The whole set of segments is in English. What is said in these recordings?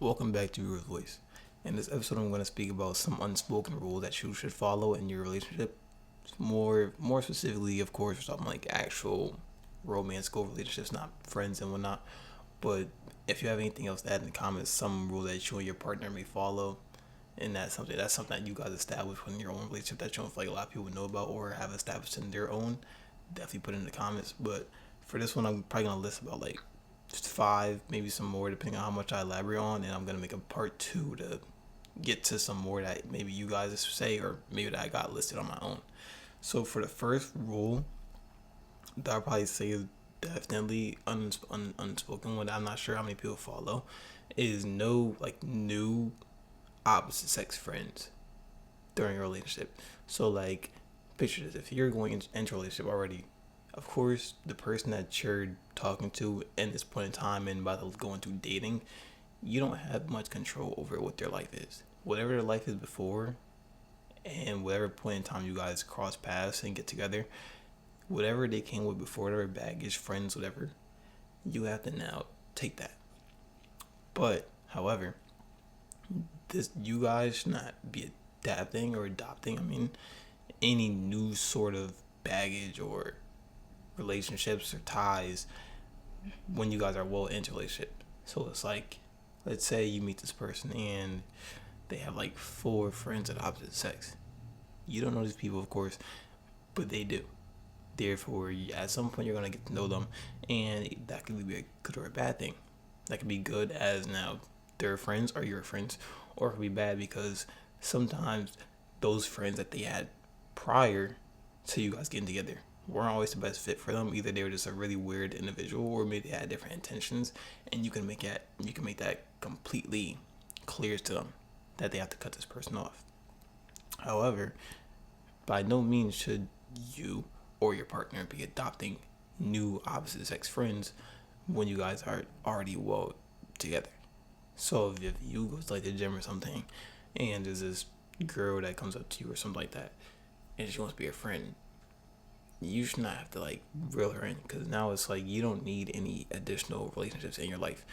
Welcome back to Your Voice. In this episode, I'm going to speak about some unspoken rule that you should follow in your relationship. More specifically, of course, something like actual romantical relationships, not friends and whatnot. But if you have anything else to add in the comments, some rule that you and your partner may follow, and that's something that you guys establish in your own relationship that you don't feel like a lot of people know about or have established in their own, definitely put it in the comments. But for this one, I'm probably gonna list about like just five, maybe some more, depending on how much I elaborate on, and I'm gonna make a part two to get to some more that maybe you guys say or maybe that I got listed on my own. So for the first rule, that I'll probably say is definitely unspoken one. I'm not sure how many people follow. Is no like new opposite sex friends during a relationship. So like, picture this: if you're going into a relationship already, of course the person that you're talking to in this point in time and by the going through dating, you don't have much control over what their life is. Whatever their life is before, and whatever point in time you guys cross paths and get together, whatever they came with before, whatever baggage, friends, whatever, you have to now take that. But however, this you guys should not be adapting or adopting. I mean, any new sort of baggage or relationships or ties when you guys are well into a relationship. So it's like, let's say you meet this person and they have like four friends of the opposite sex. You don't know these people, of course, but they do. Therefore, at some point, you're gonna get to know them, and that could be a good or a bad thing. That could be good as now they're friends or your friends, or it could be bad because sometimes those friends that they had prior to you guys getting together weren't always the best fit for them. Either they were just a really weird individual, or maybe they had different intentions, and you can make that completely clear to them that they have to cut this person off. However, by no means should you or your partner be adopting new opposite sex friends when you guys are already well together. So if you go to like the gym or something and there's this girl that comes up to you or something like that and she wants to be a friend, you should not have to like reel her in, because now it's like you don't need any additional relationships in your life.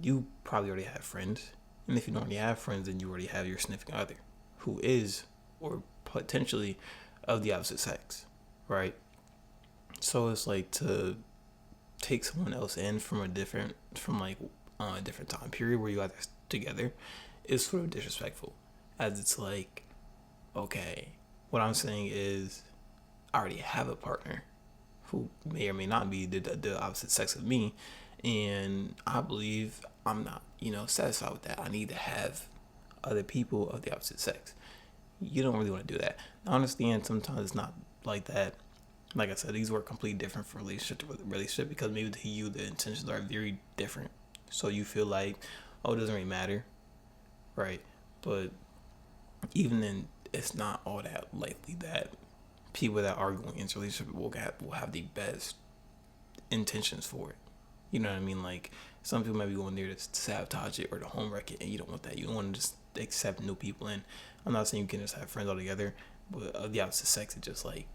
You probably already have friends, and if you don't already have friends, then you already have your significant other who is or potentially of the opposite sex, right? So it's like to take someone else in from a different time period where you guys are together is sort of disrespectful, as it's like, okay, what I'm saying is I already have a partner who may or may not be the opposite sex of me, and I believe I'm not satisfied with that. I need to have other people of the opposite sex. You don't really want to do that. I understand sometimes it's not like that. Like I said, these work completely different from relationship to relationship, because maybe to you the intentions are very different. So you feel like, oh, it doesn't really matter, right? But even then, it's not all that likely that people that are going into a relationship will have the best intentions for it. You know what I mean? Like, some people might be going there to sabotage it or to home wreck it, and you don't want that. You don't want to just accept new people in. I'm not saying you can just have friends all together, but of the opposite sex, it's just like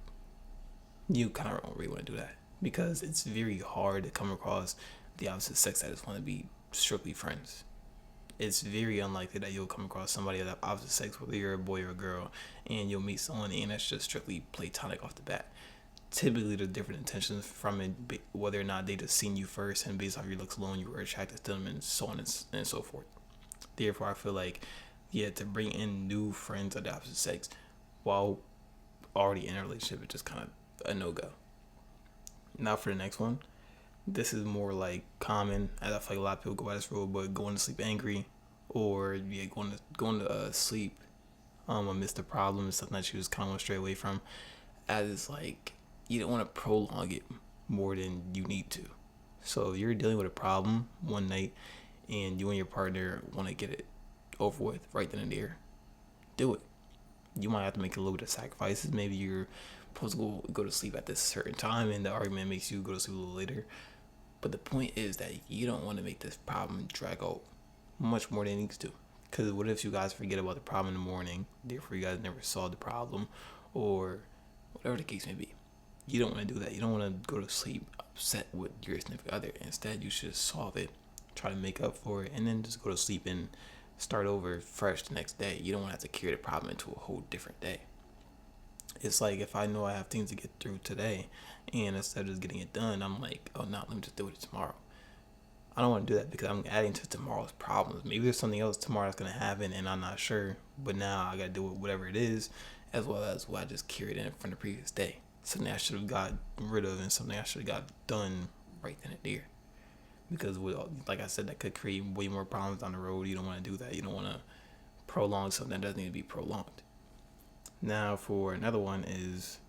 you kind of don't really want to do that, because it's very hard to come across the opposite sex that just want to be strictly friends. It's very unlikely that you'll come across somebody of the opposite sex, whether you're a boy or a girl, and you'll meet someone and that's just strictly platonic off the bat. Typically, the different intentions from it, whether or not they just seen you first and based off your looks alone, you were attracted to them, and so on and so forth. Therefore, I feel like, yeah, to bring in new friends of the opposite sex while already in a relationship is just kind of a no go. Now for the next one, this is more like common, as I feel like a lot of people go by this rule, but going to sleep angry, or yeah, going to sleep amidst the problem is something that you just kind of want to stray away from, as it's like you don't want to prolong it more than you need to. So if you're dealing with a problem one night and you and your partner want to get it over with right then and there, do it. You might have to make a little bit of sacrifices. Maybe you're supposed to go to sleep at this certain time and the argument makes you go to sleep a little later. But the point is that you don't want to make this problem drag out much more than it needs to. Because what if you guys forget about the problem in the morning, therefore you guys never solved the problem, or whatever the case may be. You don't want to do that. You don't want to go to sleep upset with your significant other. Instead, you should solve it try to make up for it, and then just go to sleep and start over fresh the next day. You don't want to have to carry the problem into a whole different day. It's like if I know I have things to get through today, and instead of just getting it done, I'm like, oh no, let me just do it tomorrow. I don't want to do that because I'm adding to tomorrow's problems. Maybe there's something else tomorrow that's gonna happen, and I'm not sure. But now I gotta deal with whatever it is, as well as what I just carried in from the previous day. Something I should have got rid of, and something I should have got done right then and there. Because like I said, that could create way more problems down the road. You don't want to do that. You don't want to prolong something that doesn't need to be prolonged. Now, for another one is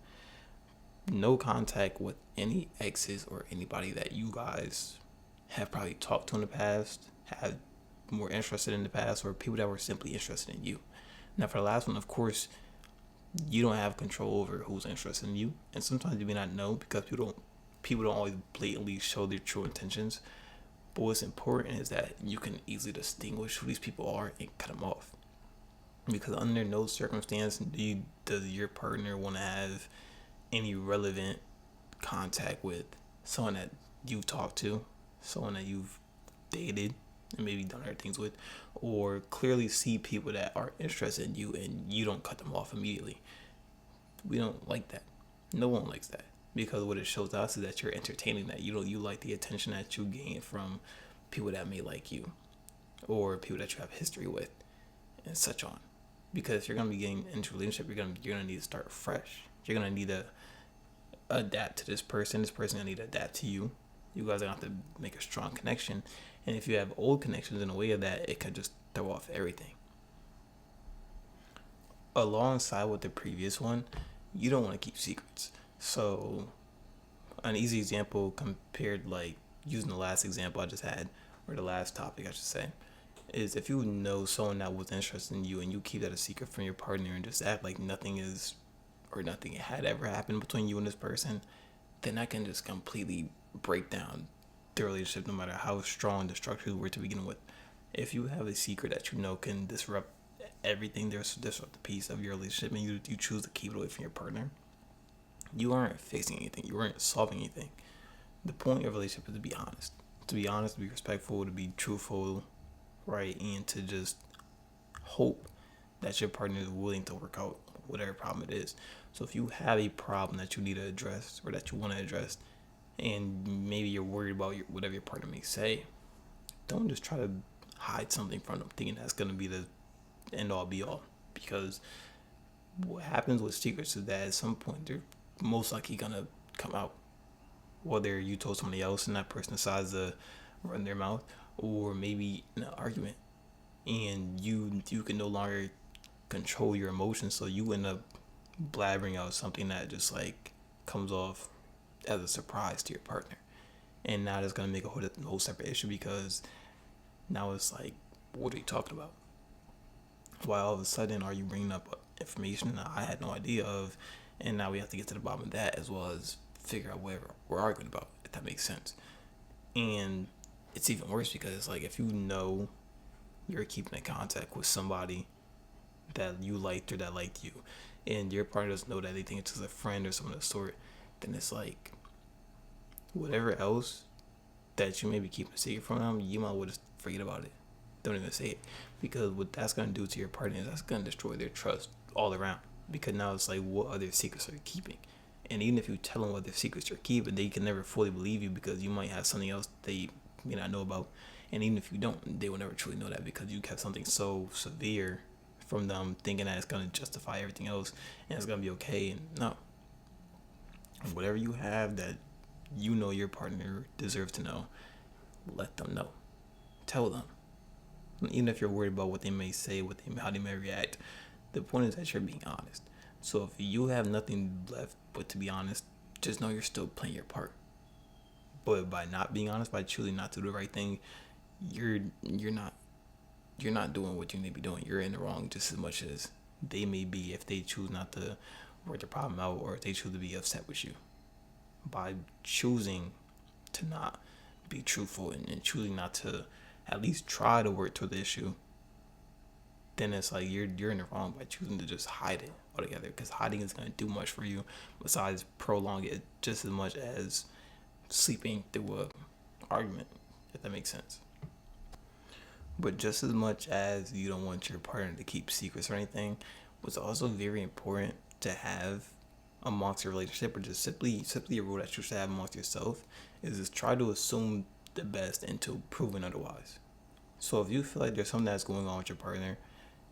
no contact with any exes or anybody that you guys have probably talked to in the past, have more interested in the past, or people that were simply interested in you. Now, for the last one, of course, you don't have control over who's interested in you, and sometimes you may not know because people don't always blatantly show their true intentions. But what's important is that you can easily distinguish who these people are and cut them off. Because under no circumstance does your partner want to have any relevant contact with someone that you've talked to, someone that you've dated and maybe done other things with, or clearly see people that are interested in you and you don't cut them off immediately. We don't like that. No one likes that, because what it shows us is that you're entertaining that. You like the attention that you gain from people that may like you, or people that you have history with, and such on. Because if you're gonna be getting into a relationship, you're gonna need to start fresh. You're gonna need to adapt to this person. This person gonna need to adapt to you. You guys are gonna have to make a strong connection. And if you have old connections in a way of that, it could just throw off everything. Alongside with the previous one, you don't want to keep secrets. So an easy example compared, like using the last example I just had, or the last topic I should say, is if you know someone that was interested in you and you keep that a secret from your partner and just act like nothing is, or nothing had ever happened between you and this person, then that can just completely break down the relationship, no matter how strong the structures were to begin with. If you have a secret that you know can disrupt everything, there's disrupt the piece of your relationship, and you choose to keep it away from your partner, you aren't fixing anything. You aren't solving anything. The point of a relationship is to be honest. To be honest, to be respectful, to be truthful, right? And to just hope that your partner is willing to work out whatever problem it is. So if you have a problem that you need to address, or that you want to address, and maybe you're worried about whatever your partner may say, don't just try to hide something from them thinking that's going to be the end all be all. Because what happens with secrets is that at some point they're most likely going to come out. Whether you told somebody else and that person decides to run their mouth, or maybe in an argument, and you can no longer control your emotions, so you end up blabbering out something that just like comes off as a surprise to your partner, and now that's gonna make a whole separate issue, because now it's like, what are you talking about? Why all of a sudden are you bringing up information that I had no idea of, and now we have to get to the bottom of that, as well as figure out whatever we're arguing about, if that makes sense. And it's even worse because it's like, if you know you're keeping in contact with somebody that you liked or that liked you, and your partner doesn't know that, they think it's just a friend or something of the sort, then it's like, whatever else that you may be keeping a secret from them, you might as well just forget about it. Don't even say it. Because what that's going to do to your partner is that's going to destroy their trust all around. Because now it's like, what other secrets are you keeping? And even if you tell them what their secrets you're keeping, they can never fully believe you, because you might have something else they may not know about. And even if you don't, they will never truly know that, because you kept something so severe from them, thinking that it's going to justify everything else and it's going to be okay. And no. Whatever you have that you know your partner deserves to know, let them know. Tell them. Even if you're worried about what they may say, how they may react, the point is that you're being honest. So if you have nothing left but to be honest, just know you're still playing your part. But by not being honest, by choosing not to do the right thing, you're not doing what you need to be doing. You're in the wrong just as much as they may be if they choose not to work the problem out, or if they choose to be upset with you. By choosing to not be truthful and choosing not to at least try to work toward the issue, then it's like you're in the wrong by choosing to just hide it altogether, because hiding is going to do much for you besides prolong it just as much as sleeping through a argument, if that makes sense. But just as much as you don't want your partner to keep secrets or anything, what's also very important to have amongst your relationship, or just simply a rule that you should have amongst yourself, is just try to assume the best until proven otherwise. So if you feel like there's something that's going on with your partner,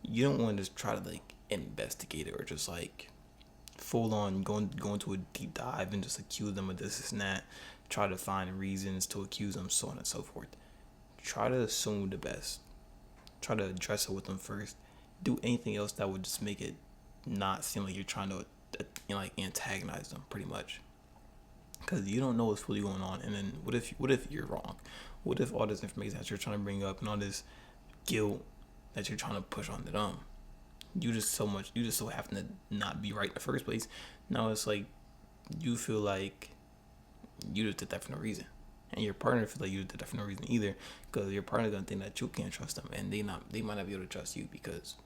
you don't want to just try to like investigate it or just like full on go into a deep dive and just accuse them of this and that. Try to find reasons to accuse them, so on and so forth. Try to assume the best. Try to address it with them first. Do anything else that would just make it not seem like you're trying to like antagonize them, pretty much. Because you don't know what's really going on, and then what if you're wrong? What if all this information that you're trying to bring up and all this guilt that you're trying to push onto them, you just so happen to not be right in the first place. Now it's like you feel like you just did that for no reason, and your partner feels like you did that for no reason either, because your partner gonna think that you can't trust them, and they might not be able to trust you, because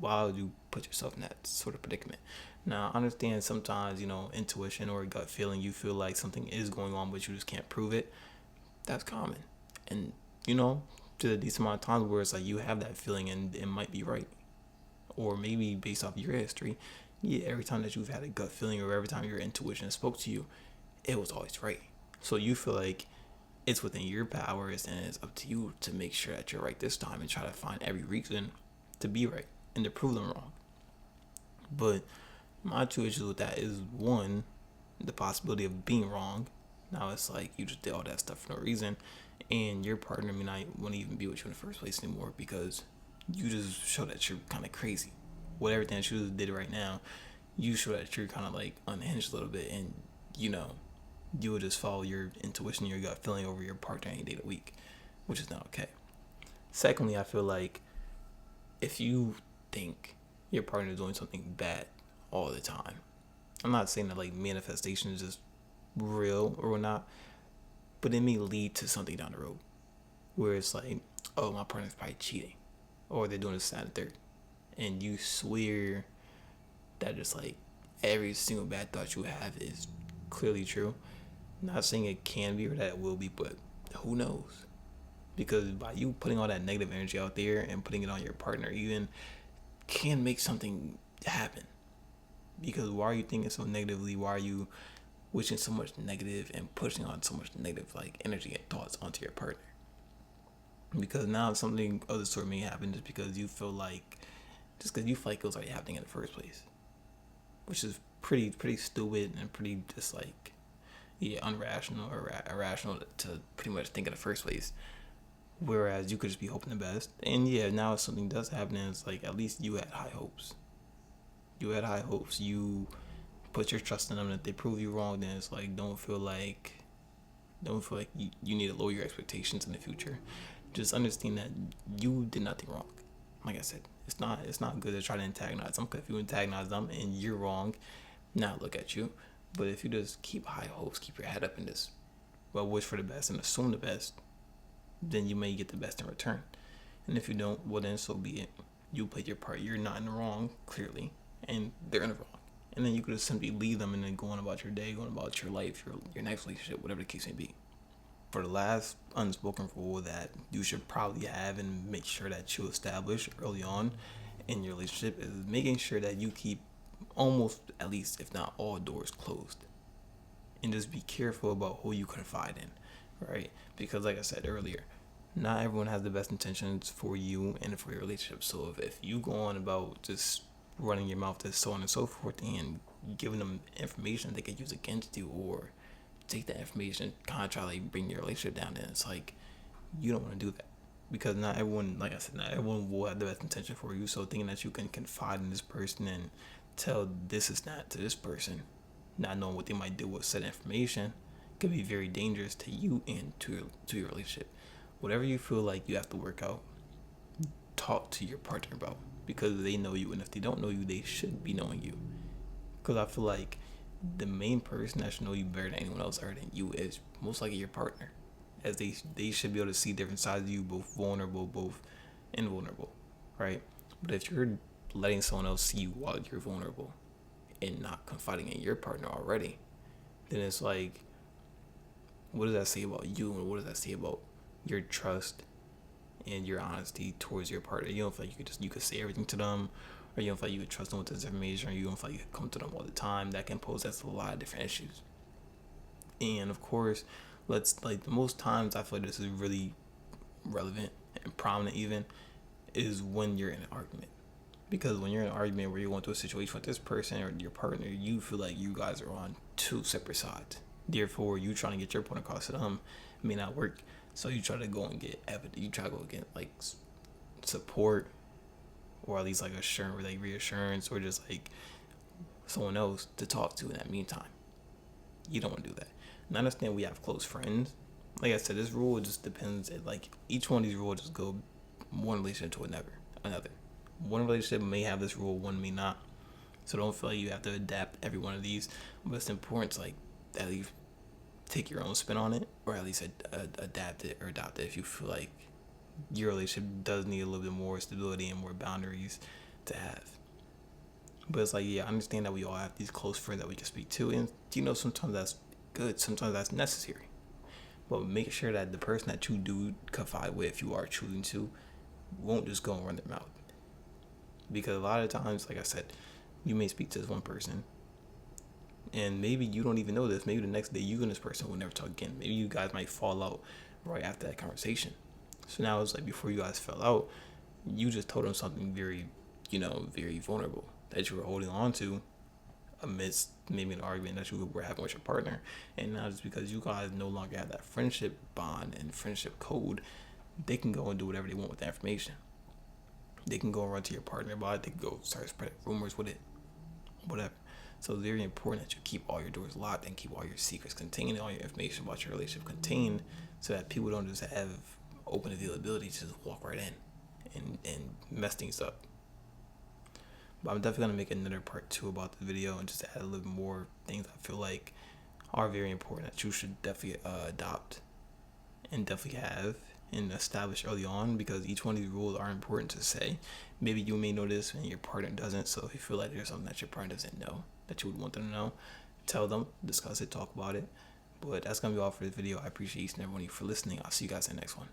why would you put yourself in that sort of predicament? Now I understand sometimes, intuition or gut feeling, you feel like something is going on but you just can't prove it. That's common, and to a decent amount of times where it's like you have that feeling and it might be right, or maybe based off your history, yeah, every time that you've had a gut feeling or every time your intuition spoke to you, it was always right. So you feel like it's within your powers and it's up to you to make sure that you're right this time and try to find every reason to be right and to prove them wrong. But my two issues with that is, one, the possibility of being wrong. Now it's like you just did all that stuff for no reason, and your partner may not want to even be with you in the first place anymore because you just show that you're kind of crazy. With everything that you just did right now, you show that you're kind of like unhinged a little bit, and you would just follow your intuition, your gut feeling over your partner any day of the week, which is not okay. Secondly, I feel like if you think your partner is doing something bad all the time, I'm not saying that like manifestation is just real or not, but it may lead to something down the road where it's like, oh, my partner's probably cheating, or they're doing this, that, and third, and you swear that it's like every single bad thought you have is clearly true. Not saying it can be or that it will be, but who knows? Because by you putting all that negative energy out there and putting it on your partner even can make something happen. Because why are you thinking so negatively? Why are you wishing so much negative and pushing on so much negative like energy and thoughts onto your partner? Because now something of the sort may happen just because you feel like it was already happening in the first place, which is pretty stupid and pretty just like, yeah, unrational or irrational to pretty much think in the first place. Whereas you could just be hoping the best, and yeah, now if something does happen, it's like at least you had high hopes. You had high hopes. You put your trust in them, and if they prove you wrong, then it's like don't feel like you need to lower your expectations in the future. Just understand that you did nothing wrong. Like I said, it's not good to try to antagonize them, because if you antagonize them and you're wrong, now look at you. But if you just keep high hopes, keep your head up, and just wish for the best and assume the best, then you may get the best in return. And if you don't, well then so be it. You played your part. You're not in the wrong, clearly, and they're in the wrong. And then you could just simply leave them and then go on about your day, going about your life, your next relationship, whatever the case may be. For the last unspoken rule that you should probably have and make sure that you establish early on in your relationship is making sure that you keep almost, at least if not all, doors closed. And just be careful about who you confide in, right? Because like I said earlier, not everyone has the best intentions for you and for your relationship. So if you go on about just running your mouth to so on and so forth and giving them information they could use against you, or take that information, kind of try to like bring your relationship down, then it's like you don't want to do that. Because not everyone, like I said, not everyone will have the best intention for you. So thinking that you can confide in this person and tell this is not to this person, not knowing what they might do with said information, could be very dangerous to you and to your relationship. Whatever you feel like you have to work out, talk to your partner about, because they know you, and if they don't know you, they should be knowing you. Because I feel like the main person that should know you better than anyone else other than you is most likely your partner, as they should be able to see different sides of you, both vulnerable, both invulnerable, right? But if you're letting someone else see you while you're vulnerable and not confiding in your partner already, then it's like, what does that say about you, and what does that say about your trust and your honesty towards your partner. You don't feel like you could say everything to them, or you don't feel like you could trust them with this information, or you don't feel like you could come to them all the time. That can pose that's a lot of different issues. And of course, let's like the most times I feel like this is really relevant and prominent even is when you're in an argument. Because when you're in an argument where you're going through a situation with this person or your partner, you feel like you guys are on two separate sides. Therefore, you trying to get your point across to them may not work. So you try to go and get evidence. You try to go get like support, or at least like assurance, like reassurance, or just like someone else to talk to in that meantime. You don't want to do that. And I understand we have close friends. Like I said, this rule just depends. Like each one of these rules just go one relationship to another. One relationship may have this rule, one may not. So don't feel like you have to adapt every one of these. But it's important to like at least take your own spin on it, or at least adapt it or adopt it if you feel like your relationship does need a little bit more stability and more boundaries to have. But it's like, yeah, I understand that we all have these close friends that we can speak to, and sometimes that's good, sometimes that's necessary. But make sure that the person that you do confide with, if you are choosing to, won't just go and run their mouth. Because a lot of times, like I said, you may speak to this one person, and maybe you don't even know this. Maybe the next day you and this person will never talk again. Maybe you guys might fall out right after that conversation. So now it's like before you guys fell out, you just told them something very, very vulnerable that you were holding on to amidst maybe an argument that you were having with your partner. And now just because you guys no longer have that friendship bond and friendship code, they can go and do whatever they want with that information. They can go and run to your partner about it. They can go start spreading rumors with it, whatever. So it's very important that you keep all your doors locked and keep all your secrets contained, all your information about your relationship contained, so that people don't just have open availability to just walk right in and mess things up. But I'm definitely going to make another part 2 about the video and just add a little more things I feel like are very important that you should definitely adopt and definitely have and establish early on, because each one of these rules are important to say. Maybe you may know this and your partner doesn't, so if you feel like there's something that your partner doesn't know that you would want them to know, tell them, discuss it, talk about it. But that's going to be all for this video. I appreciate each and every one of you for listening. I'll see you guys in the next one.